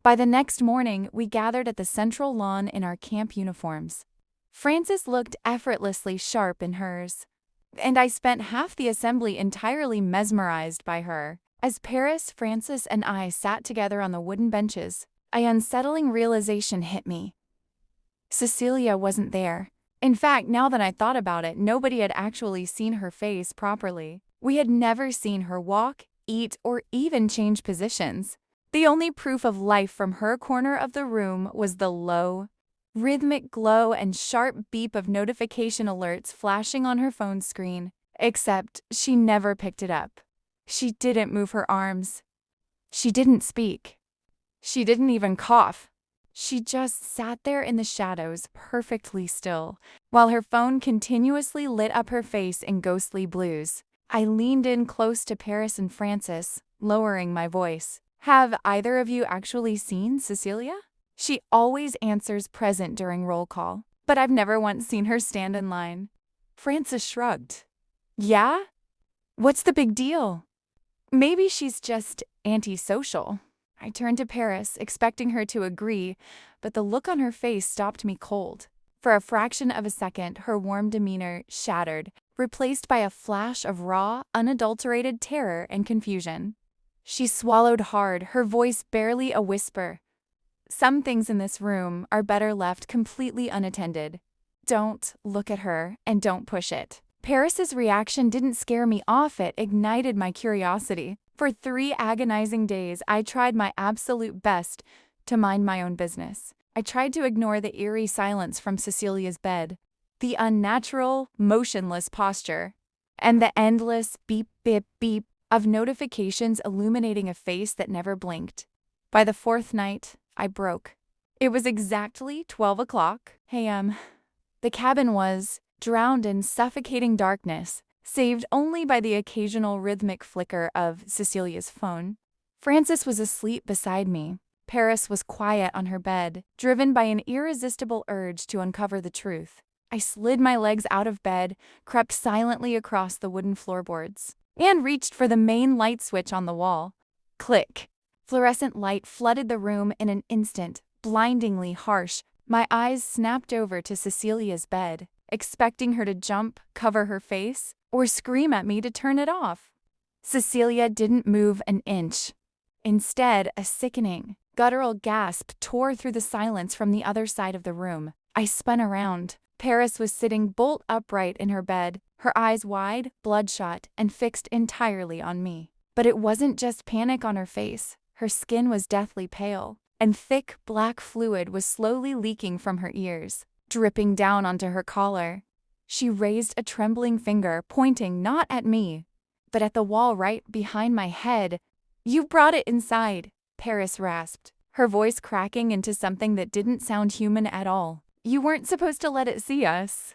By the next morning, we gathered at the central lawn in our camp uniforms. Frances looked effortlessly sharp in hers, and I spent half the assembly entirely mesmerized by her. As Paris, Frances, and I sat together on the wooden benches, an unsettling realization hit me. Cecilia wasn't there. In fact, now that I thought about it, nobody had actually seen her face properly. We had never seen her walk, eat, or even change positions. The only proof of life from her corner of the room was the low, rhythmic glow and sharp beep of notification alerts flashing on her phone screen. Except she never picked it up. She didn't move her arms. She didn't speak. She didn't even cough. She just sat there in the shadows, perfectly still, while her phone continuously lit up her face in ghostly blues. I leaned in close to Paris and Frances, lowering my voice. Have either of you actually seen Cecilia? She always answers present during roll call, but I've never once seen her stand in line. Frances shrugged. Yeah? What's the big deal? Maybe she's just antisocial. I turned to Paris, expecting her to agree, but the look on her face stopped me cold. For a fraction of a second, her warm demeanor shattered, replaced by a flash of raw, unadulterated terror and confusion. She swallowed hard, her voice barely a whisper. Some things in this room are better left completely unattended. Don't look at her, and don't push it. Paris's reaction didn't scare me off, it ignited my curiosity. For 3 agonizing days, I tried my absolute best to mind my own business. I tried to ignore the eerie silence from Cecilia's bed, the unnatural, motionless posture, and the endless beep, beep, beep of notifications illuminating a face that never blinked. By the 4th night, I broke. It was exactly 12 o'clock a.m. The cabin was drowned in suffocating darkness, saved only by the occasional rhythmic flicker of Cecilia's phone. Frances was asleep beside me. Paris was quiet on her bed, driven by an irresistible urge to uncover the truth. I slid my legs out of bed, crept silently across the wooden floorboards, and reached for the main light switch on the wall. Click! Fluorescent light flooded the room in an instant, blindingly harsh. My eyes snapped over to Cecilia's bed, expecting her to jump, cover her face, or scream at me to turn it off. Cecilia didn't move an inch. Instead, a sickening, guttural gasp tore through the silence from the other side of the room. I spun around. Paris was sitting bolt upright in her bed, her eyes wide, bloodshot, and fixed entirely on me. But it wasn't just panic on her face. Her skin was deathly pale, and thick black fluid was slowly leaking from her ears, dripping down onto her collar. She raised a trembling finger, pointing not at me, but at the wall right behind my head. "You brought it inside," Paris rasped, her voice cracking into something that didn't sound human at all. "You weren't supposed to let it see us."